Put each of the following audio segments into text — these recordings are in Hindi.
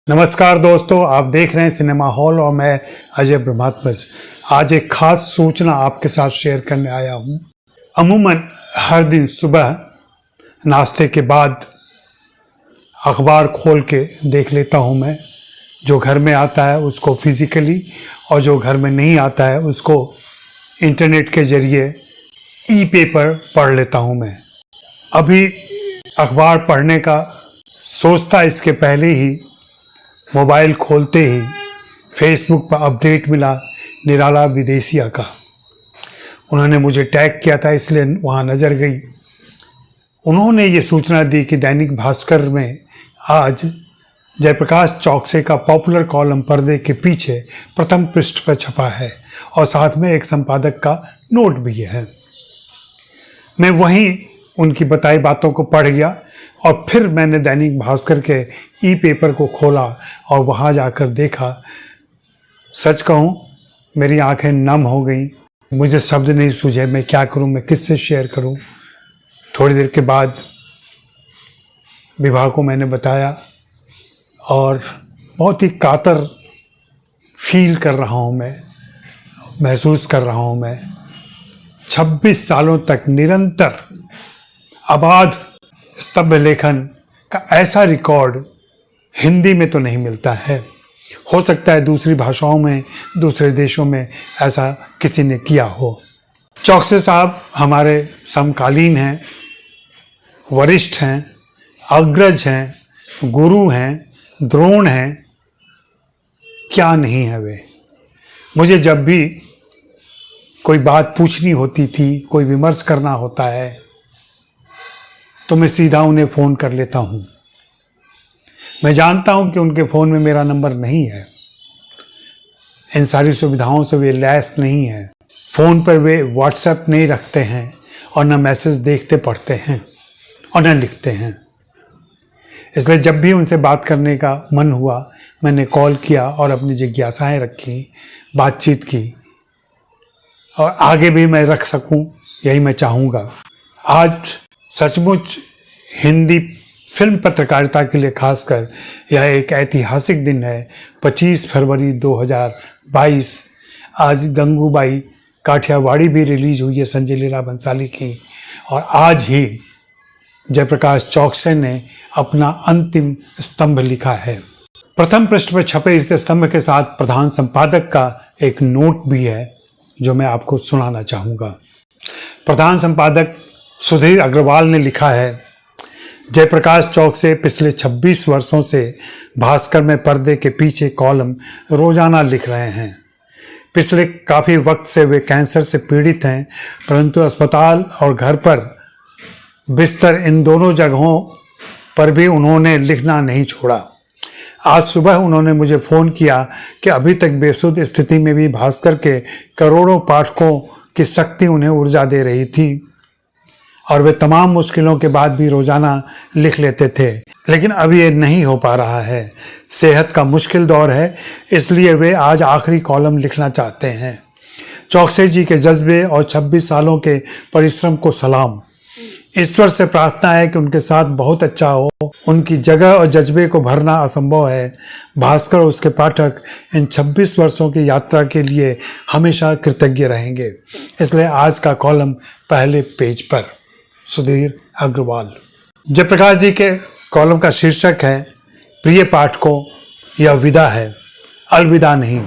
नमस्कार दोस्तों, आप देख रहे हैं सिनेमा हॉल और मैं अजय ब्रह्मात्मज। आज एक खास सूचना आपके साथ शेयर करने आया हूं। अमूमन हर दिन सुबह नाश्ते के बाद अखबार खोल के देख लेता हूं मैं। जो घर में आता है उसको फिजिकली और जो घर में नहीं आता है उसको इंटरनेट के जरिए ई पेपर पढ़ लेता हूं मैं। अभी अखबार पढ़ने का सोचता इसके पहले ही मोबाइल खोलते ही फेसबुक पर अपडेट मिला निराला विदेशिया का। उन्होंने मुझे टैग किया था, इसलिए वहाँ नज़र गई। उन्होंने ये सूचना दी कि दैनिक भास्कर में आज जयप्रकाश चौकसे का पॉपुलर कॉलम पर्दे के पीछे प्रथम पृष्ठ पर छपा है और साथ में एक संपादक का नोट भी है। मैं वहीं उनकी बताई बातों को पढ़ गया और फिर मैंने दैनिक भास्कर के ई पेपर को खोला और वहाँ जाकर देखा। सच कहूँ मेरी आंखें नम हो गईं। मुझे शब्द नहीं सूझे, मैं क्या करूँ, मैं किससे शेयर करूँ। थोड़ी देर के बाद विभा को मैंने बताया और बहुत ही कातर फील कर रहा हूँ, मैं महसूस कर रहा हूँ। मैं 26 सालों तक निरंतर अबाध स्तंभ लेखन का ऐसा रिकॉर्ड हिंदी में तो नहीं मिलता है। हो सकता है दूसरी भाषाओं में, दूसरे देशों में ऐसा किसी ने किया हो। चौकसे साहब हमारे समकालीन हैं, वरिष्ठ हैं, अग्रज हैं, गुरु हैं, द्रोण हैं, क्या नहीं है वे। मुझे जब भी कोई बात पूछनी होती थी, कोई विमर्श करना होता है, तो मैं सीधा उन्हें फ़ोन कर लेता हूँ। मैं जानता हूँ कि उनके फ़ोन में मेरा नंबर नहीं है, इन सारी सुविधाओं से वे लैस नहीं है। फ़ोन पर वे व्हाट्सएप नहीं रखते हैं और न मैसेज देखते पढ़ते हैं और न लिखते हैं। इसलिए जब भी उनसे बात करने का मन हुआ, मैंने कॉल किया और अपनी जिज्ञासाएं रखी, बातचीत की, और आगे भी मैं रख सकूं, यही मैं चाहूँगा। आज सचमुच हिंदी फिल्म पत्रकारिता के लिए खासकर यह एक ऐतिहासिक दिन है। 25 फरवरी 2022। आज गंगूबाई काठियावाड़ी भी रिलीज हुई है, संजय लीला बंसाली की, और आज ही जयप्रकाश चौकसे ने अपना अंतिम स्तंभ लिखा है। प्रथम पृष्ठ पर छपे इस स्तंभ के साथ प्रधान संपादक का एक नोट भी है जो मैं आपको सुनाना चाहूँगा। प्रधान संपादक सुधीर अग्रवाल ने लिखा है, जयप्रकाश चौकसे पिछले 26 वर्षों से भास्कर में पर्दे के पीछे कॉलम रोजाना लिख रहे हैं। पिछले काफ़ी वक्त से वे कैंसर से पीड़ित हैं, परंतु अस्पताल और घर पर बिस्तर, इन दोनों जगहों पर भी उन्होंने लिखना नहीं छोड़ा। आज सुबह उन्होंने मुझे फ़ोन किया कि अभी तक बेसुध स्थिति में भी भास्कर के करोड़ों पाठकों की शक्ति उन्हें ऊर्जा दे रही थी और वे तमाम मुश्किलों के बाद भी रोज़ाना लिख लेते थे, लेकिन अब ये नहीं हो पा रहा है। सेहत का मुश्किल दौर है, इसलिए वे आज आखिरी कॉलम लिखना चाहते हैं। चौकसे जी के जज्बे और 26 सालों के परिश्रम को सलाम। ईश्वर से प्रार्थना है कि उनके साथ बहुत अच्छा हो। उनकी जगह और जज्बे को भरना असंभव है। भास्कर और उसके पाठक इन 26 वर्षों की यात्रा के लिए हमेशा कृतज्ञ रहेंगे। इसलिए आज का कॉलम पहले पेज पर। सुधीर अग्रवाल। जयप्रकाश जी के कॉलम का शीर्षक है, प्रिय पाठकों, यह विदा है, अलविदा नहीं।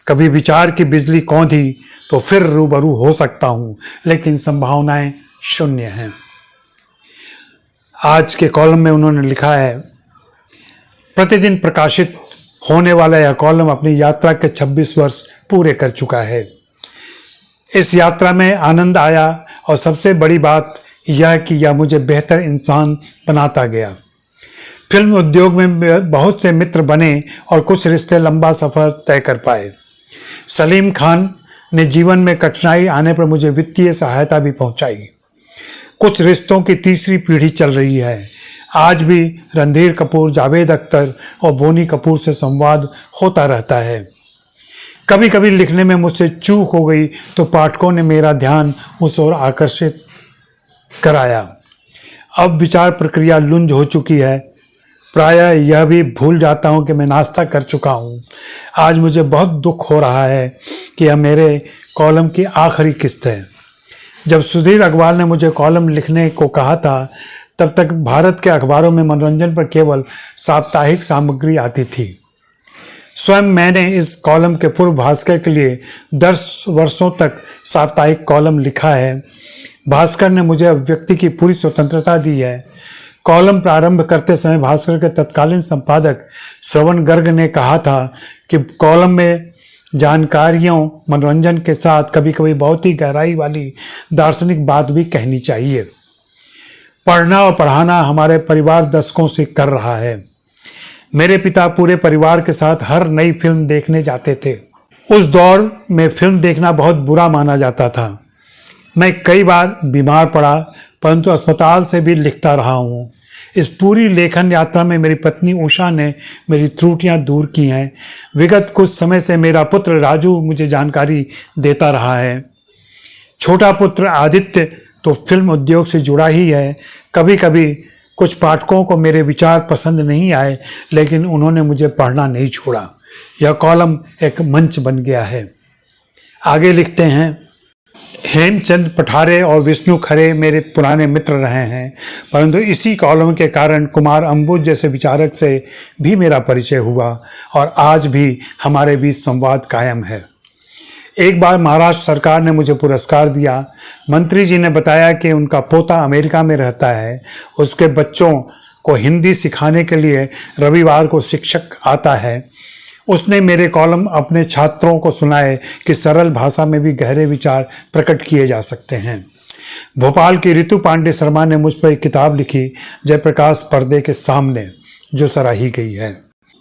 कभी विचार की बिजली कौंधी तो फिर रूबरू हो सकता हूँ, लेकिन संभावनाएं शून्य हैं। आज के कॉलम में उन्होंने लिखा है, प्रतिदिन प्रकाशित होने वाला यह कॉलम अपनी यात्रा के 26 वर्ष पूरे कर चुका है। इस यात्रा में आनंद आया और सबसे बड़ी बात यह कि यह मुझे बेहतर इंसान बनाता गया। फिल्म उद्योग में बहुत से मित्र बने और कुछ रिश्ते लंबा सफ़र तय कर पाए। सलीम खान ने जीवन में कठिनाई आने पर मुझे वित्तीय सहायता भी पहुंचाई। कुछ रिश्तों की तीसरी पीढ़ी चल रही है। आज भी रणधीर कपूर, जावेद अख्तर और बोनी कपूर से संवाद होता रहता है। कभी कभी लिखने में मुझसे चूक हो गई तो पाठकों ने मेरा ध्यान उस ओर आकर्षित कराया। अब विचार प्रक्रिया लुंज हो चुकी है। प्रायः यह भी भूल जाता हूँ कि मैं नाश्ता कर चुका हूँ। आज मुझे बहुत दुख हो रहा है कि यह मेरे कॉलम की आखिरी किस्त है। जब सुधीर अग्रवाल ने मुझे कॉलम लिखने को कहा था, तब तक भारत के अखबारों में मनोरंजन पर केवल साप्ताहिक सामग्री आती थी। स्वयं मैंने इस कॉलम के पूर्व भास्कर के लिए 10 वर्षों तक साप्ताहिक कॉलम लिखा है। भास्कर ने मुझे अभिव्यक्ति की पूरी स्वतंत्रता दी है। कॉलम प्रारंभ करते समय भास्कर के तत्कालीन संपादक श्रवण गर्ग ने कहा था कि कॉलम में जानकारियों, मनोरंजन के साथ कभी कभी बहुत ही गहराई वाली दार्शनिक बात भी कहनी चाहिए। पढ़ना और पढ़ाना हमारे परिवार दशकों से कर रहा है। मेरे पिता पूरे परिवार के साथ हर नई फिल्म देखने जाते थे। उस दौर में फिल्म देखना बहुत बुरा माना जाता था। मैं कई बार बीमार पड़ा, परंतु अस्पताल से भी लिखता रहा हूँ। इस पूरी लेखन यात्रा में मेरी पत्नी उषा ने मेरी त्रुटियां दूर की हैं। विगत कुछ समय से मेरा पुत्र राजू मुझे जानकारी देता रहा है। छोटा पुत्र आदित्य तो फिल्म उद्योग से जुड़ा ही है। कभी कभी कुछ पाठकों को मेरे विचार पसंद नहीं आए, लेकिन उन्होंने मुझे पढ़ना नहीं छोड़ा। यह कॉलम एक मंच बन गया है। आगे लिखते हैं, हेमचंद पठारे और विष्णु खरे मेरे पुराने मित्र रहे हैं, परंतु इसी कॉलम के कारण कुमार अंबुज जैसे विचारक से भी मेरा परिचय हुआ और आज भी हमारे बीच संवाद कायम है। एक बार महाराष्ट्र सरकार ने मुझे पुरस्कार दिया। मंत्री जी ने बताया कि उनका पोता अमेरिका में रहता है। उसके बच्चों को हिंदी सिखाने के लिए रविवार को शिक्षक आता है। उसने मेरे कॉलम अपने छात्रों को सुनाए कि सरल भाषा में भी गहरे विचार प्रकट किए जा सकते हैं। भोपाल की ऋतु पांडे शर्मा ने मुझ पर एक किताब लिखी, जयप्रकाश पर्दे के सामने, जो सराही गई है।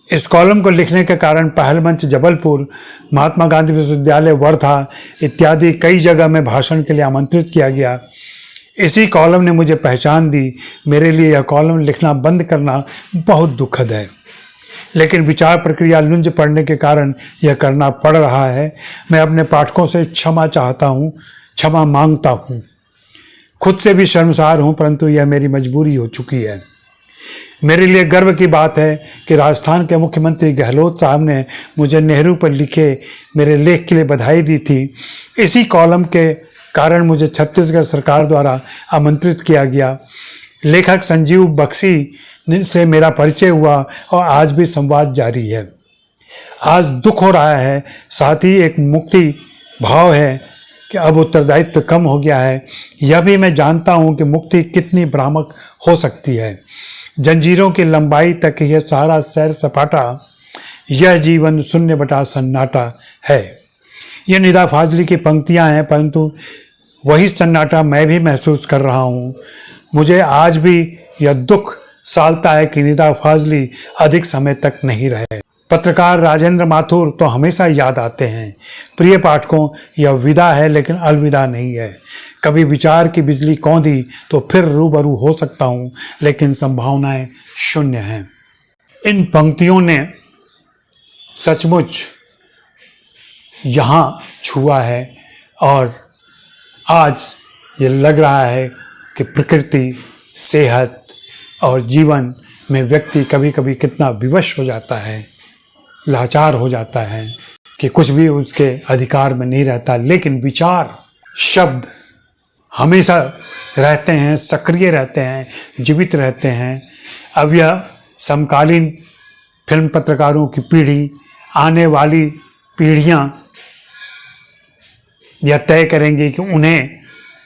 इस कॉलम को लिखने के कारण पहल मंच जबलपुर, महात्मा गांधी विश्वविद्यालय वर्धा इत्यादि कई जगह में भाषण के लिए आमंत्रित किया गया। इसी कॉलम ने मुझे पहचान दी। मेरे लिए यह कॉलम लिखना बंद करना बहुत दुखद है, लेकिन विचार प्रक्रिया लुंज पड़ने के कारण यह करना पड़ रहा है। मैं अपने पाठकों से क्षमा चाहता हूँ, क्षमा मांगता हूँ। खुद से भी शर्मसार हूँ, परंतु यह मेरी मजबूरी हो चुकी है। मेरे लिए गर्व की बात है कि राजस्थान के मुख्यमंत्री गहलोत साहब ने मुझे नेहरू पर लिखे मेरे लेख के लिए बधाई दी थी। इसी कॉलम के कारण मुझे छत्तीसगढ़ सरकार द्वारा आमंत्रित किया गया। लेखक संजीव बख्शी से मेरा परिचय हुआ और आज भी संवाद जारी है। आज दुख हो रहा है, साथ ही एक मुक्ति भाव है कि अब उत्तरदायित्व कम हो गया है। यह भी मैं जानता हूँ कि मुक्ति कितनी भ्रामक हो सकती है। जंजीरों की लंबाई तक यह सारा सैर सपाटा, यह जीवन शून्य बटा सन्नाटा है। यह निदा फाजली की पंक्तियां हैं, परंतु वही सन्नाटा मैं भी महसूस कर रहा हूँ। मुझे आज भी यह दुख सालता है कि निदा फाजली अधिक समय तक नहीं रहे। पत्रकार राजेंद्र माथुर तो हमेशा याद आते हैं। प्रिय पाठकों, यह विदा है लेकिन अलविदा नहीं है। कभी विचार की बिजली कौंधी तो फिर रूबरू हो सकता हूँ, लेकिन संभावनाएं शून्य हैं। इन पंक्तियों ने सचमुच यहाँ छुआ है और आज ये लग रहा है कि प्रकृति, सेहत और जीवन में व्यक्ति कभी कभी कितना विवश हो जाता है, लाचार हो जाता है कि कुछ भी उसके अधिकार में नहीं रहता। लेकिन विचार, शब्द हमेशा रहते हैं, सक्रिय रहते हैं, जीवित रहते हैं। अब यह समकालीन फिल्म पत्रकारों की पीढ़ी, आने वाली पीढ़ियां यह तय करेंगी कि उन्हें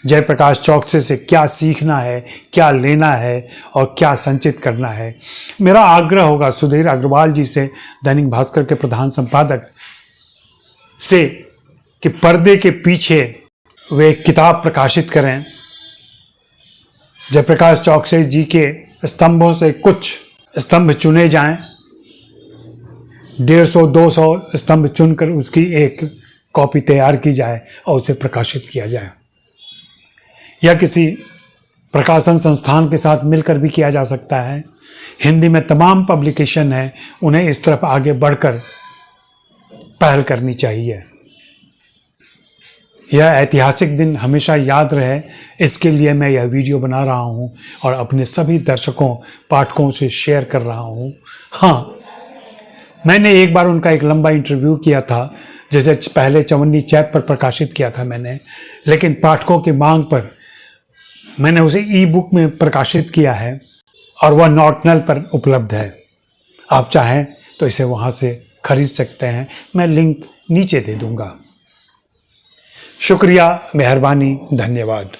जयप्रकाश चौकसे से क्या सीखना है, क्या लेना है और क्या संचित करना है। मेरा आग्रह होगा सुधीर अग्रवाल जी से, दैनिक भास्कर के प्रधान संपादक से, कि पर्दे के पीछे वे एक किताब प्रकाशित करें। जयप्रकाश चौकसे जी के स्तंभों से कुछ स्तंभ चुने जाएं, 150-200 स्तंभ चुनकर उसकी एक कॉपी तैयार की जाए और उसे प्रकाशित किया जाए। यह किसी प्रकाशन संस्थान के साथ मिलकर भी किया जा सकता है। हिंदी में तमाम पब्लिकेशन है, उन्हें इस तरफ आगे बढ़कर पहल करनी चाहिए। यह ऐतिहासिक दिन हमेशा याद रहे, इसके लिए मैं यह वीडियो बना रहा हूँ और अपने सभी दर्शकों पाठकों से शेयर कर रहा हूँ। हाँ, मैंने एक बार उनका एक लंबा इंटरव्यू किया था, जैसे पहले चवन्नी चैप पर प्रकाशित किया था मैंने, लेकिन पाठकों की मांग पर मैंने उसे ई बुक में प्रकाशित किया है और वह नॉटनल पर उपलब्ध है। आप चाहें तो इसे वहाँ से खरीद सकते हैं, मैं लिंक नीचे दे दूँगा। शुक्रिया, मेहरबानी, धन्यवाद।